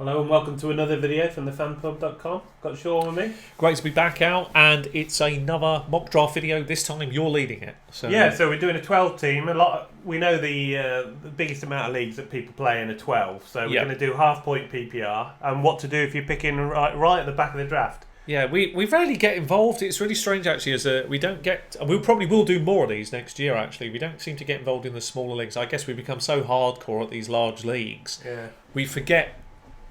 Hello and welcome to another video from thefanpub.com. Got Sean with me. Great to be back out, and it's another mock draft video. This time you're leading it. So we're doing a 12 team. We know the biggest amount of leagues that people play in are 12. So we're going to do half point PPR and what to do if you're picking right at the back of the draft. Yeah, we rarely get involved. It's really strange actually, we don't get, and we probably will do more of these next year actually. We don't seem to get involved in the smaller leagues. I guess we become so hardcore at these large leagues. Yeah. We forget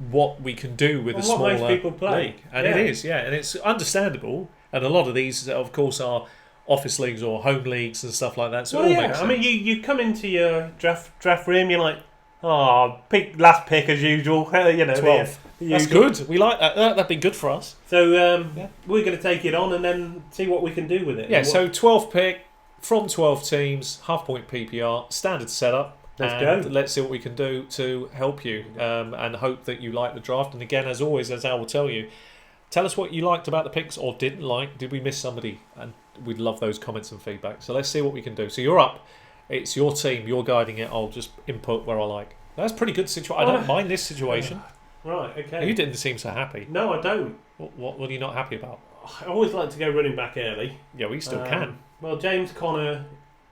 what we can do with a smaller most people play. league. And it is, and it's understandable. And a lot of these, of course, are office leagues or home leagues and stuff like that. So it all makes sense. I mean, you come into your draft room, you're like, pick last pick as usual. 12. That's good. We like that. That'd be good for us. So we're going to take it on and then see what we can do with it. Yeah, so 12 pick from 12 teams, half point PPR, standard setup. Let's see what we can do to help you and hope that you like the draft. And again, as always, as Al will tell you, tell us what you liked about the picks or didn't like. Did we miss somebody? And we'd love those comments and feedback. So let's see what we can do. So you're up. It's your team. You're guiding it. I'll just input where I like. That's a pretty good situation. I don't mind this situation. Right, okay. You didn't seem so happy. No, I don't. What are you not happy about? I always like to go running back early. Yeah, we still can. Well, James Conner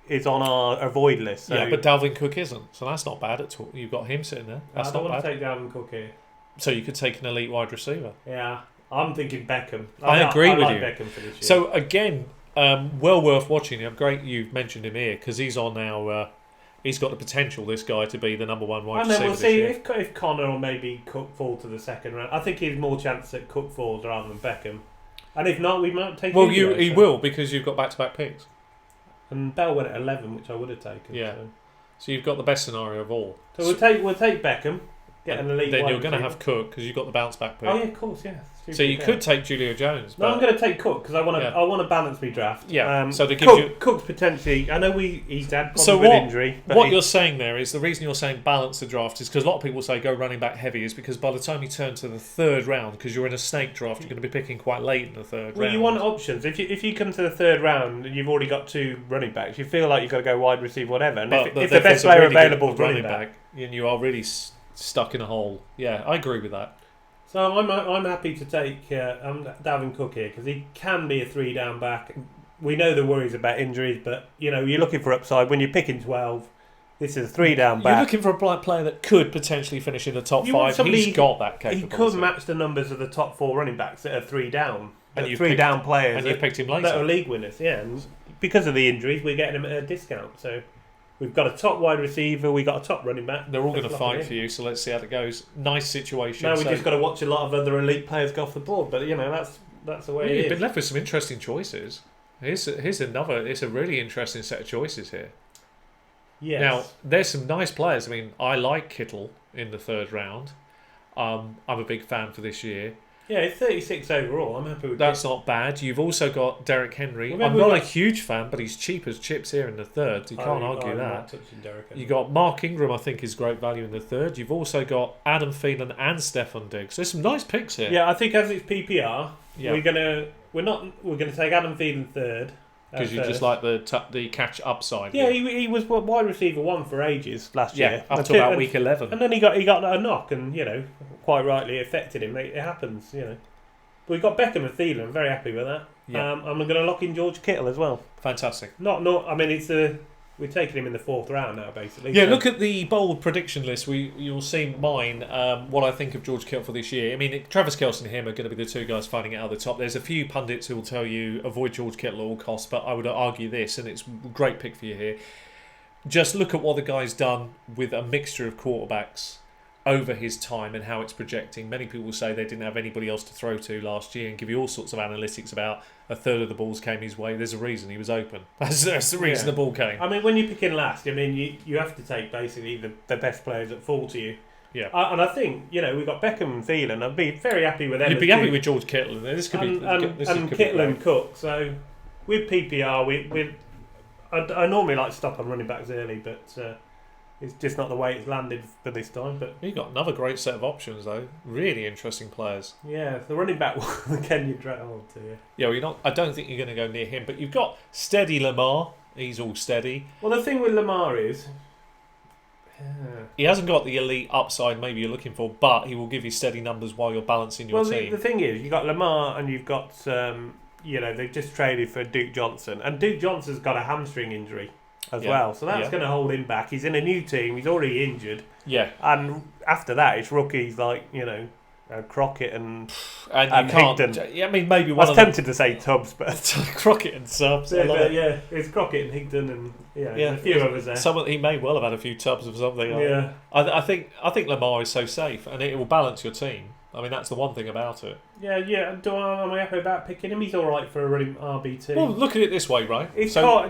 is on our avoid list. So yeah, but Dalvin Cook isn't, so that's not bad at all. You've got him sitting there. That's I don't not want bad. to take Dalvin Cook here. So you could take an elite wide receiver. Yeah, I'm thinking Beckham. I agree with you. Beckham for this year. So again, well worth watching him. Great you've mentioned him here because he's on our. He's got the potential, this guy, to be the number one wide receiver. And then we'll see if Conner or maybe Cook fall to the second round. I think he's more chance that Cook falls rather than Beckham. And if not, we might take. Well, he will because you've got back-to-back picks. And Bell went at 11, which I would have taken. Yeah. So you've got the best scenario of all. So we'll take Beckham, get an elite. Then you're going to have Cook because you've got the bounce back pick. Oh yeah, of course, yeah. So you could take Julio Jones. No, I'm going to take Cook because I want to balance my draft. Yeah. So Cook's potentially. I know he's had problems with injury. But what you're saying there is the reason you're saying balance the draft is because a lot of people say go running back heavy is because by the time you turn to the third round, because you're in a snake draft, you're going to be picking quite late in the third round. Well, you want options. If you come to the third round and you've already got two running backs, you feel like you've got to go wide receiver, whatever. And if the best player available is running back, and you are really stuck in a hole. Yeah, I agree with that. So I'm happy to take Dalvin Cook here because he can be a 3-down back. We know the worries about injuries, but you're looking for upside when you're picking 12. This is a 3-down back. You're looking for a player that could potentially finish in the top 5. He's got that capability. He could match the numbers of the top 4 running backs that are 3-down. And you've 3-down players. And you've picked him later. That are league winners, yeah. And because of the injuries, we're getting him at a discount. So we've got a top wide receiver, we've got a top running back. They're all going to fight for you, so let's see how it goes. Nice situation. Now we've just got to watch a lot of other elite players go off the board, but that's the way it is. You've been left with some interesting choices. Here's another. It's a really interesting set of choices here. Yes. Now there's some nice players. I mean, I like Kittle in the third round. I'm a big fan for this year. Yeah, it's 36 overall. I'm happy with that. That's not bad. You've also got Derrick Henry. I'm not a huge fan, but he's cheap as chips here in the third. You can't argue that. You got Mark Ingram, I think, is great value in the third. You've also got Adam Thielen and Stefon Diggs. There's some nice picks here. Yeah, I think as it's PPR, we're gonna take Adam Thielen third. Because you just like the catch upside. Yeah, he was wide receiver 1 for ages last year. Up to about week 11. And then he got a knock and, quite rightly affected him. It happens, But we've got Beckham and Thielen. I'm very happy with that. Yeah. I'm going to lock in George Kittle as well. Fantastic. I mean, we're taking him in the 4th round now, basically. Yeah, look at the bold prediction list. You'll see mine, what I think of George Kittle for this year. I mean, Travis Kelce and him are going to be the two guys fighting it out of the top. There's a few pundits who will tell you avoid George Kittle at all costs, but I would argue this, and it's a great pick for you here. Just look at what the guy's done with a mixture of quarterbacks over his time and how it's projecting. Many people say they didn't have anybody else to throw to last year and give you all sorts of analytics about a third of the balls came his way. There's a reason he was open. That's the reason the ball came. I mean, when you're picking last, I mean, you have to take basically the best players that fall to you. Yeah. And I think, we've got Beckham and Thielen. I'd be very happy with them. You'd be happy with George Kittle. This could be... And Kittle and Cook. So with PPR, I normally like to stop on running backs early, but... it's just not the way it's landed for this time. But you've got another great set of options, though. Really interesting players. Yeah, the running back can you drag on to you? Yeah, well, I don't think you're going to go near him. But you've got steady Lamar. He's all steady. Well, the thing with Lamar is He hasn't got the elite upside maybe you're looking for, but he will give you steady numbers while you're balancing your team. The thing is, you've got Lamar and you've got, they've just traded for Duke Johnson. And Duke Johnson's got a hamstring injury as well. So that's going to hold him back. He's in a new team. He's already injured. Yeah. And after that, it's rookies like, Crockett and you can't. Higdon. Yeah, I mean, maybe I one was of them. tempted to say Tubbs, but Crockett and Subs. I love it. it's Crockett and Higdon and a few others there. He may well have had a few tubs of something. Yeah. I think Lamar is so safe, and it will balance your team. I mean, that's the one thing about it. Yeah. Am I happy about picking him? He's all right for a running RB2. Well, look at it this way, right?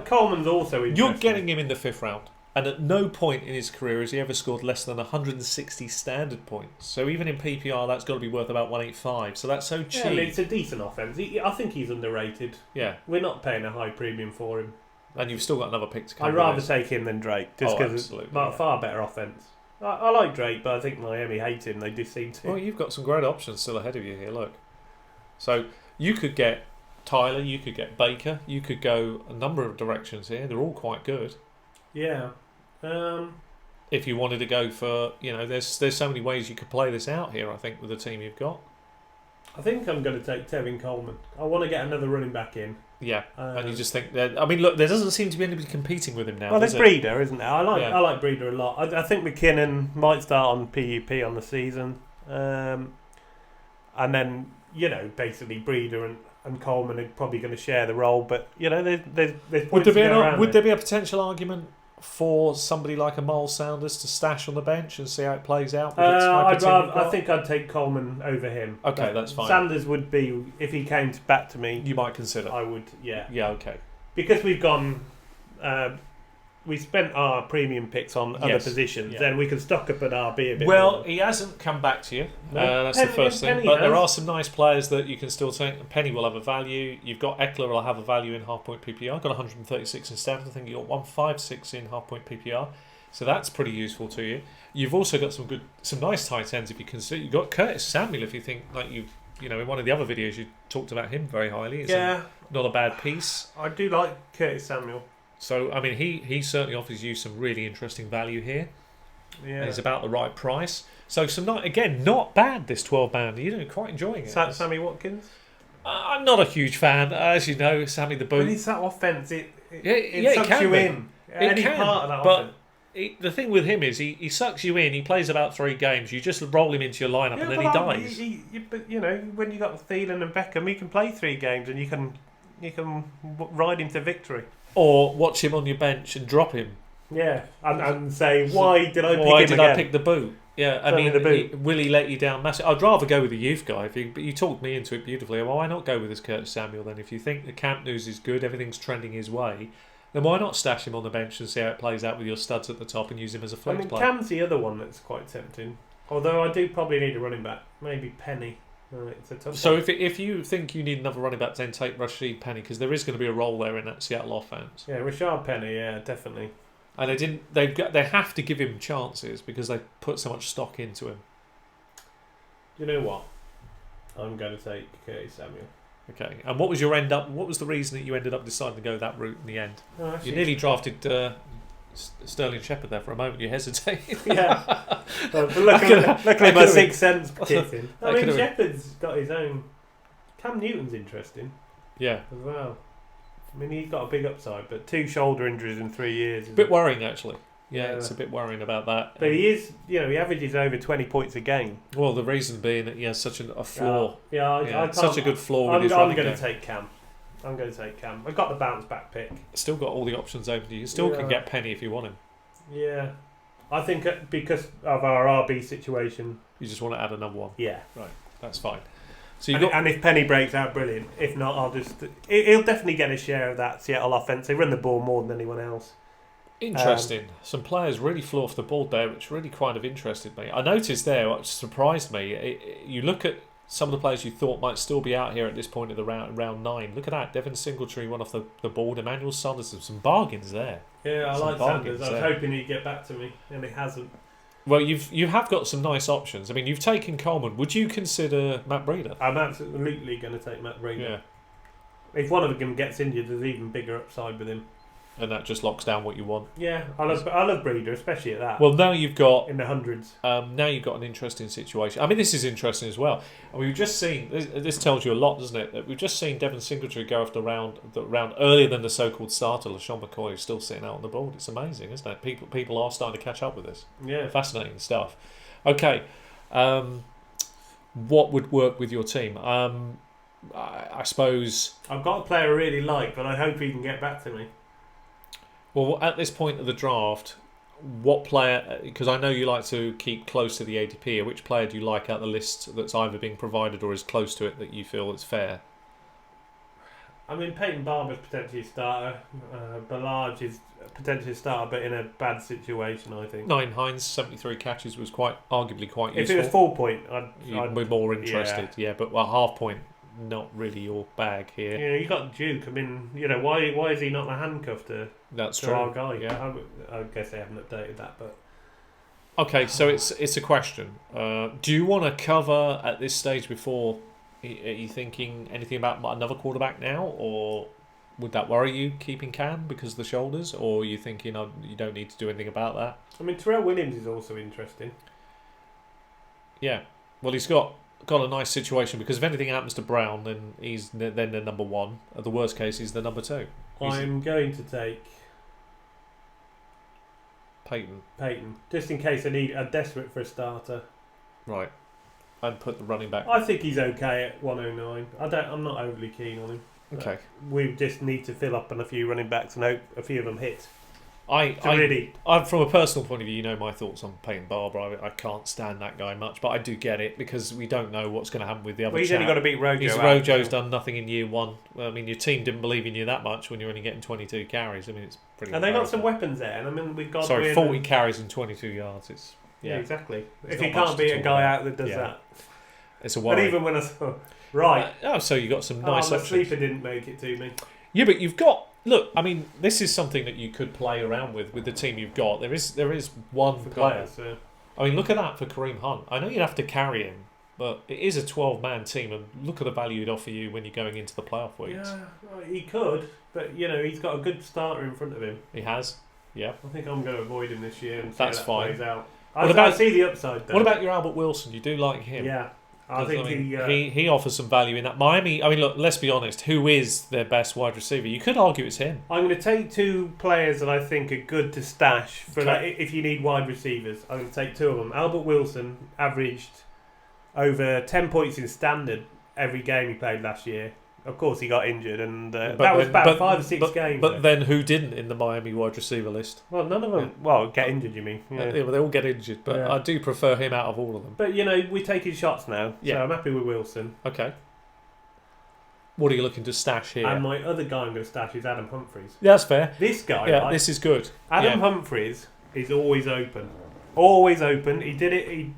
Coleman's also interesting. You're getting him in the 5th round. And at no point in his career has he ever scored less than 160 standard points. So even in PPR, that's got to be worth about 185. So that's so cheap. Yeah, it's a decent offense. I think he's underrated. Yeah. We're not paying a high premium for him. And you've still got another pick to come. I'd rather take him than Drake, just because it's far better offense. I like Drake, but I think Miami hate him. They do seem to. Well, you've got some great options still ahead of you here. Look, so you could get Tyler, you could get Baker, you could go a number of directions here. They're all quite good. Yeah. If you wanted to go for, there's so many ways you could play this out here. I think with the team you've got. I think I'm going to take Tevin Coleman. I want to get another running back in. Yeah, and you just think that. I mean, look, there doesn't seem to be anybody competing with him now. Well, there's Breeder, isn't there? I like Breeder a lot. I think McKinnon might start on PUP on the season, and then basically Breeder and Coleman are probably going to share the role. But there's would there be a potential argument for somebody like a Miles Sanders to stash on the bench and see how it plays out? I think I'd take Coleman over him. Okay, that's fine. Sanders would be, if he came back to me, you might consider. I would, yeah. Yeah, okay. Because we've gone, we spent our premium picks on other positions, then we can stock up at RB a bit more. He hasn't come back to you. No. That's the first thing. Penny But there has. are some nice players that you can still take. Penny will have a value. You've got Eckler will have a value in half-point PPR. Got 136 in standard. I think you got 156 in half-point PPR. So that's pretty useful to you. You've also got some nice tight ends if you consider. You've got Curtis Samuel if you think like in one of the other videos you talked about him very highly. It's not a bad piece. I do like Curtis Samuel. So, I mean, he certainly offers you some really interesting value here. Yeah. And it's about the right price. So, not bad, this 12-man. You're quite enjoying it. Sammy Watkins? I'm not a huge fan. As you know, Sammy the Boot. But it's that offence. It sucks sucks you in. Any part of that offence. The thing with him is he sucks you in. He plays about 3 games. You just roll him into your lineup and then he dies. But when you got Thielen and Beckham, he can play 3 games and you can ride him to victory. Or watch him on your bench and drop him. Yeah, and say, why did I pick him Why did again? I pick the Boot? Yeah, I mean, will he let you down massive? I'd rather go with the youth guy. But you talked me into it beautifully. Well, why not go with this Curtis Samuel then? If you think the camp news is good, everything's trending his way, then why not stash him on the bench and see how it plays out with your studs at the top and use him as a flex player? Cam's the other one that's quite tempting. Although I do probably need a running back. Maybe Penny. It's a tough So one. if you think you need another running back, then take Rashid Penny because there is going to be a role there in that Seattle offense. Yeah, Rashard Penny. Yeah, definitely. And they have to give him chances because they put so much stock into him. You know what? I'm going to take Curtis Samuel. Okay. And what was the reason that you ended up deciding to go that route in the end? Oh, actually, You nearly drafted Sterling Shepard there for a moment. You hesitated. Yeah. Luckily my 6 cents kicked in. I mean, could've been- Shepard's got his own. Cam Newton's interesting Yeah. as well. I mean, he's got a big upside, but 2 shoulder injuries in 3 years. A bit worrying, actually. Yeah, Yeah. it's a bit worrying about that. But he is, he averages over 20 points a game. Well, the reason being that he has such a flaw. I can't, such a good flaw with I'm his running going game. to take Cam. I've got the bounce back pick. Still got all the options open to you. You still can Yeah. get Penny if you want him. Yeah. I think because of our RB situation, You just want to add another one. yeah. That's fine. So And if Penny breaks out, brilliant. If not, I'll just... He'll definitely get a share of that Seattle offense. They run the ball more than anyone else. Interesting. Some players really flew off the board there, which really kind of interested me. I noticed there, what surprised me, you look at some of the players you thought might still be out here at this point of the round 9. Look at that. Devin Singletary went off the board. Emmanuel Sanders, some bargains there. Yeah, I Some like bargains Sanders. I was there. hoping he'd get back to me, and he hasn't. Well, you have got some nice options. I mean, you've taken Coleman. Would you consider Matt Breida? I'm absolutely going to take Matt Breida. Yeah. If one of them gets injured, there's even bigger upside with him. and that just locks down what you want. Yeah, I love Breeder, especially at that. Well, now you've got in the hundreds. now you've got an interesting situation. I mean, this is interesting as well. And we've just seen this tells you a lot, doesn't it? That we've just seen Devon Singletary go off the round earlier than the so-called starter. LaShawn McCoy is still sitting out on the board. It's amazing, isn't it? People are starting to catch up with this. Yeah, fascinating stuff. Okay, what would work with your team? I suppose I've got a player I really like, but I hope he can get back to me. Well, at this point of the draft, what player? Because I know you like to keep close to the ADP. Which player do you like out the list that's either being provided or is close to it that you feel is fair? I mean, Peyton Barber's potentially a starter. Ballage is potentially a starter, but in a bad situation, I think. Nine Hines, 73 catches was arguably quite useful. If it was full point, I'd be more interested. Yeah, but half point, not really your bag here. You know, you got Duke. I mean, you know, why is he not the handcuff to our guy? Yeah, I guess they haven't updated that, but okay. So it's a question. Do you want to cover at this stage before? Are you thinking anything about another quarterback now, or would that worry you keeping Cam because of the shoulders, or are you thinking you don't need to do anything about that? I mean, Terrell Williams is also interesting. Yeah, well, he's got a nice situation because if anything happens to Brown, then he's the number one. At the worst case, he's the number two. I'm going to take Peyton, just in case I'm desperate for a starter. Right. And put the running back. I think he's okay at 109. I'm not overly keen on him. Okay. We just need to fill up on a few running backs and hope a few of them hit. I'm from a personal point of view, you know my thoughts on Peyton Barber. I can't stand that guy much, but I do get it because we don't know what's going to happen with the other. Well, he's only got to beat Rojo. Rojo's done nothing in year one. Well, I mean, your team didn't believe in you that much when you're only getting 22 carries. I mean, it's pretty. And they got some weapons there, and I mean, we've got 40 carries and 22 yards. It's yeah exactly. If you can't beat a guy out that does that. It's a worry. But even when I saw... Right. So you got some nice options. Sleeper didn't make it to me. Yeah, but you've got... Look, I mean, this is something that you could play around with the team you've got. There is one player. I mean, look at that for Kareem Hunt. I know you'd have to carry him, but it is a 12-man team, and look at the value it'd offer you when you're going into the playoff weeks. Yeah, he could, but, you know, he's got a good starter in front of him. He has, yeah. I think I'm going to avoid him this year and see that's how that fine. plays out. I see the upside, though. What about your Albert Wilson? You do like him? Yeah. I think he offers some value in that. Miami, I mean, look, let's be honest. Who is their best wide receiver? You could argue it's him. I'm going to take two players that I think are good to stash for if you need wide receivers. I'm going to take two of them. Albert Wilson averaged over 10 points in standard every game he played last year. Of course, he got injured, and that was about 5 or 6 games. But then who didn't in the Miami wide receiver list? Well, none of them. Well, get injured, you mean? Yeah, well, they all get injured, but I do prefer him out of all of them. But, you know, we're taking shots now, so I'm happy with Wilson. Okay. What are you looking to stash here? And my other guy I'm going to stash is Adam Humphries. Yeah, that's fair. This guy... Yeah, this is good. Adam Humphries is always open. Always open. He did it...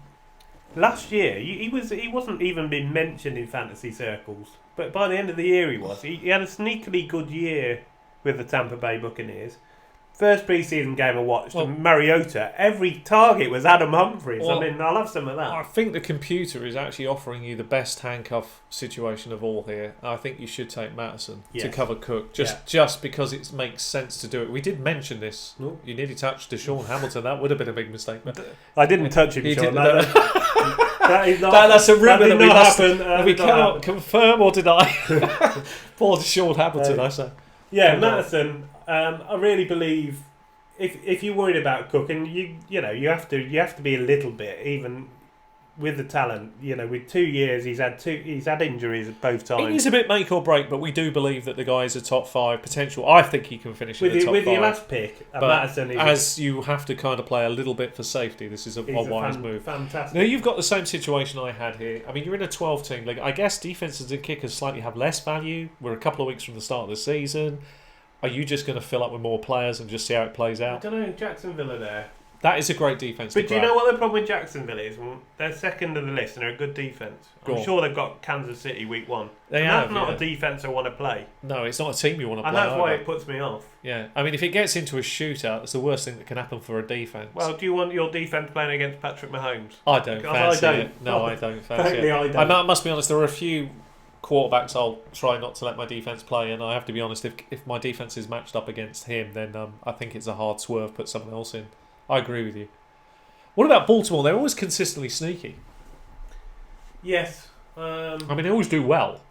Last year, he wasn't even been mentioned in fantasy circles. But by the end of the year, he was. He had a sneakily good year with the Tampa Bay Buccaneers. First pre-season game I watched, Mariota, every target was Adam Humphries. I mean, I'll have some of that. I think the computer is actually offering you the best handcuff situation of all here. I think you should take Mattison to cover Cook, just because it makes sense to do it. We did mention this. Nope. You nearly touched Deshaun Hamilton. That would have been a big mistake. But I didn't touch him, Sean. That's a rumour that we cannot happen. confirm or deny. Poor Deshaun Hamilton, I say. Yeah, Mattison. I really believe if you're worried about Cook, and you know you have to be a little bit, even with the talent. You know, with 2 years he's had injuries at both times. It is a bit make or break, but we do believe that the guy is a top 5 potential. I think he can finish in the top 5. With your last pick, Mattison is you have to kind of play a little bit for safety. This is a wise move. Fantastic. Now you've got the same situation I had here. I mean, you're in a 12-team league. I guess defenses and kickers slightly have less value. We're a couple of weeks from the start of the season. Are you just going to fill up with more players and just see how it plays out? I don't know. Jacksonville are there. That is a great defence. But do you know what the problem with Jacksonville is? Well, they're second on the list and they're a good defence. I'm sure they've got Kansas City week 1. That's not a defence I want to play. No, it's not a team you want to play. And that's why it puts me off. Yeah, I mean, if it gets into a shootout, it's the worst thing that can happen for a defence. Well, do you want your defence playing against Patrick Mahomes? I don't fancy it. No, I don't fancy it. I must be honest, there are a few quarterbacks, I'll try not to let my defence play, and I have to be honest, if my defence is matched up against him, then I think it's a hard swerve, put someone else in. I agree with you. What about Baltimore? They're always consistently sneaky. Yes. I mean, they always do well.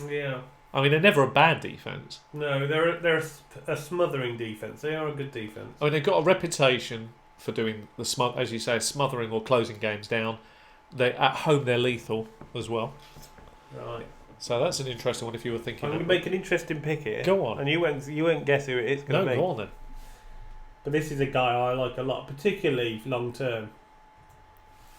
Yeah. I mean, they're never a bad defence. No, they're a smothering defence. They are a good defence. I mean, they've got a reputation for doing as you say, smothering or closing games down. At home, they're lethal as well. Right. So that's an interesting one if you were thinking. I'm going to make an interesting pick here. Go on. And you won't guess who it is going to be. No, go on then. But this is a guy I like a lot, particularly long term.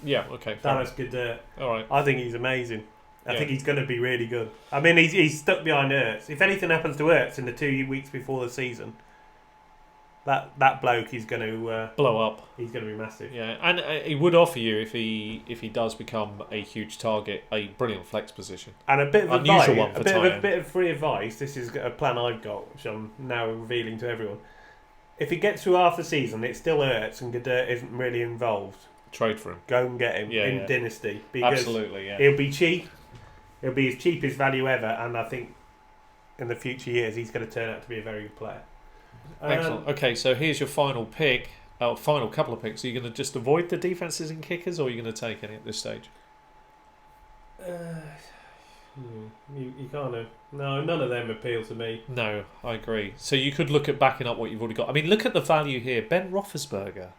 Yeah, okay. Dallas Goedert. All right. I think he's amazing. I Yeah. think he's going to be really good. I mean, he's stuck behind Ertz. If anything happens to Ertz in the 2 weeks before the season, that bloke is going to Blow up. He's going to be massive. Yeah, and he would offer you if he does become a huge target, a brilliant flex position. And a bit of Unusual advice, one for a tight end. bit of free advice. This is a plan I've got, which I'm now revealing to everyone. If he gets through half the season, it still hurts, and Goddard isn't really involved. Trade for him. Go and get him in Dynasty because Absolutely, yeah. he'll be cheap. He'll be his cheapest value ever, and I think in the future years he's going to turn out to be a very good player. Excellent. Okay, so here's your final pick. Final couple of picks. Are you going to just avoid the defences and kickers, or are you going to take any at this stage? You kind of none of them appeal to me. No, I agree. So you could look at backing up what you've already got. I mean, look at the value here. Ben Roethlisberger.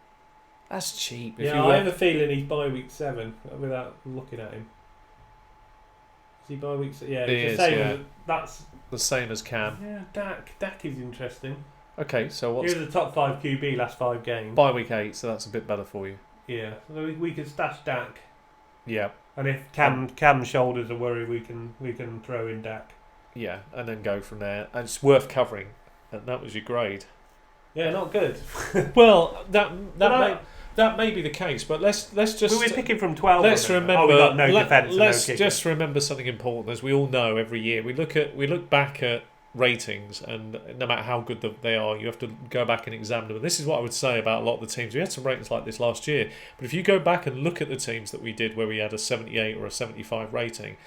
That's cheap. Yeah, I have a feeling he's by week 7 without looking at him. Is he by week 7? Yeah, it's the same. That's the same as Cam. Yeah, Dak is interesting. Okay, so He was a top 5 QB last 5 games. By week 8, so that's a bit better for you. Yeah, so we could stash Dak. Yeah. And if Cam's shoulders are worried, we can throw in Dak. Yeah, and then go from there. And it's worth covering. And that was your grade. Yeah, not good. Well, that may be the case, but let's just. But we're picking from 12. Let's remember. We got no defence. Let's no just remember something important, as we all know. Every year we look back at ratings, and no matter how good they are, you have to go back and examine them. And this is what I would say about a lot of the teams. We had some ratings like this last year, but if you go back and look at the teams that we did, where we had a 78 or a 75 rating,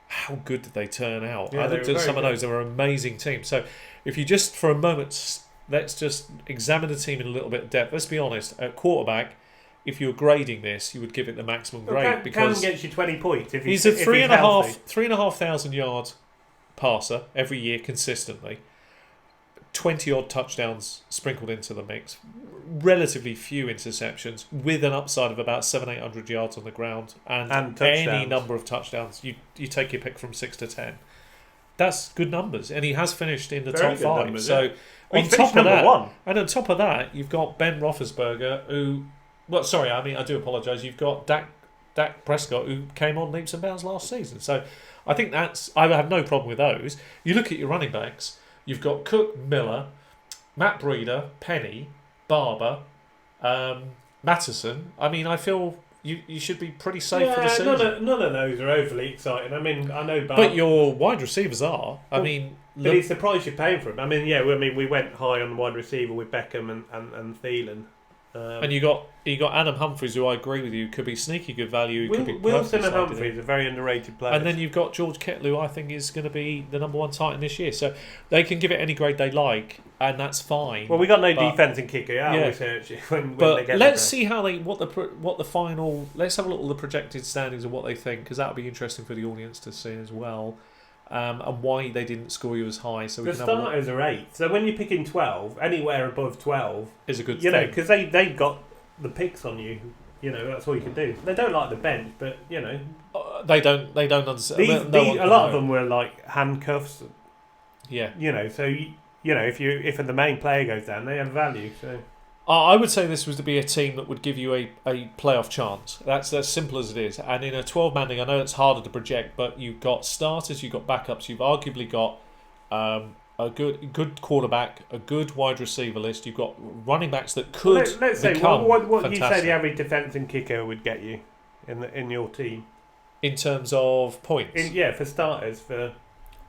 how good did they turn out? Yeah, I looked at some of those; they were amazing teams. So, if you just for a moment, let's just examine the team in a little bit of depth. Let's be honest. At quarterback, if you're grading this, you would give it the maximum grade because Cam gets you 20 points. If he's a 3.5 yards passer every year consistently. 20 odd touchdowns sprinkled into the mix. Relatively few interceptions with an upside of about 700-800 yards on the ground and any number of touchdowns. You take your pick from 6 to 10. That's good numbers, and he has finished in the top 5. Numbers, so yeah. on top of that, one. and on top of that, you've got Ben Roethlisberger, who, well, sorry, I mean I do apologise. You've got Dak Prescott, who came on leaps and bounds last season. So I think I have no problem with those. You look at your running backs. You've got Cook, Miller, Matt Breida, Penny, Barber, Mattison. I mean, I feel you should be pretty safe for the season. None of those are overly exciting. I mean, I know Barber. But your wide receivers are. But it's the price you're paying for him. I mean, we went high on the wide receiver with Beckham and Thielen. And you got Adam Humphries, who I agree with you could be sneaky good value. Wilson and Humphries are very underrated players. And then you've got George Kittle, who I think is going to be the number 1 tight end this year. So they can give it any grade they like, and that's fine. Well, we got no defense in kicker. I research it when they get. Let's see how what the final. Let's have a look at the projected standings of what they think, because that'll be interesting for the audience to see as well. And why they didn't score you as high. So the starters are 8. So when you're picking 12, anywhere above 12 is a good thing. thing. Because they've got the picks on you. That's all you can do. They don't like the bench, but they don't understand. A lot of them were like handcuffs. Yeah. So if the main player goes down, they have value. So. I would say this was to be a team that would give you a playoff chance. That's as simple as it is. And in a 12-man league, I know it's harder to project, but you've got starters, you've got backups, you've arguably got a good quarterback, a good wide receiver list. You've got running backs that could let's say become what fantastic. You say the average defence and kicker would get you in your team in terms of points. For starters,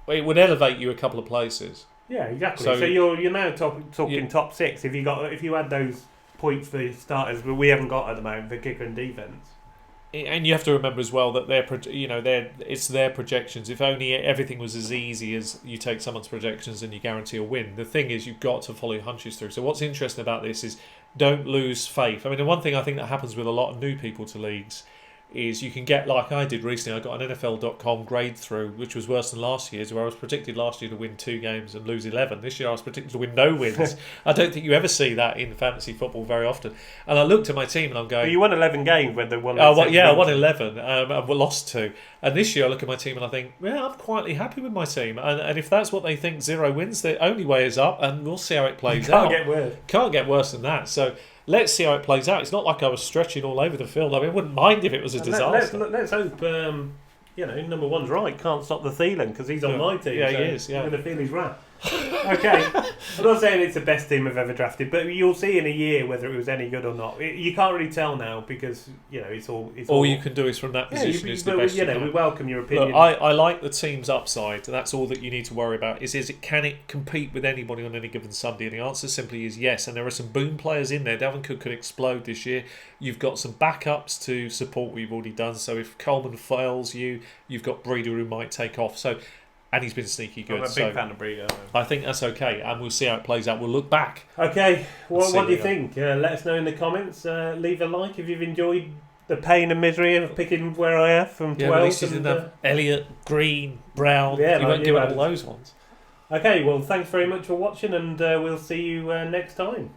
it would elevate you a couple of places. Yeah, exactly. So you're now talking top 6. If you had those points for starters, but we haven't got at the moment for kicker and defence. and you have to remember as well that it's their projections. If only everything was as easy as you take someone's projections and you guarantee a win. The thing is, you've got to follow your hunches through. So what's interesting about this is don't lose faith. I mean, the one thing I think that happens with a lot of new people to leagues is you can get, like I did recently, I got an NFL.com grade through, which was worse than last year's, where I was predicted last year to win 2 games and lose 11. This year I was predicted to win no wins. I don't think you ever see that in fantasy football very often. And I looked at my team and I'm going... But you won 11 games when they won... I won 11 and we lost 2. And this year I look at my team and I think, yeah, I'm quietly happy with my team. And if that's what they think, 0 wins, the only way is up, and we'll see how it plays out. Can't get worse than that. So... let's see how it plays out. It's not like I was stretching all over the field. I mean, I wouldn't mind if it was a disaster. Let's hope, number 1's right. Can't stop the Thielen because he's on my team. Yeah, so he is. Yeah. I'm going to feel his wrath. Okay. I'm not saying it's the best team I've ever drafted, but you'll see in a year whether it was any good or not. You can't really tell now because, it's all... all you can do is from that position is the best. We welcome your opinion. Look, I like the team's upside. That's all that you need to worry about. Can it compete with anybody on any given Sunday? And the answer simply is yes. And there are some boom players in there. Dalvin Cook could explode this year. You've got some backups to support what you've already done. So if Coleman fails you've got Breeder who might take off. And he's been sneaky good. I'm a big fan of Breeder. I think that's okay, and we'll see how it plays out. We'll look back. Okay, what do you think? Let us know in the comments. Leave a like if you've enjoyed the pain and misery of picking where I am from 12. At least you didn't have Elliott, Green, Brown. Yeah, you won't give up all those ones. Okay, well, thanks very much for watching, and we'll see you next time.